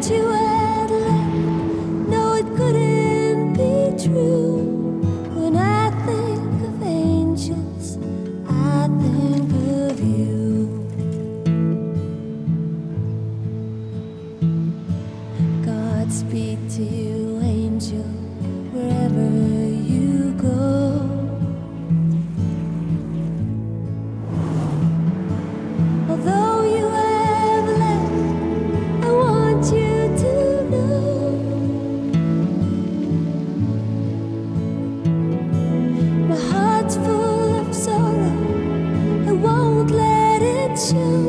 that you had left. No, it couldn't be true. When I think of angels, I think of you. Godspeed to you, angel, wherever you go. Although you have left, I want you to know my heart's full of sorrow, I won't let it show.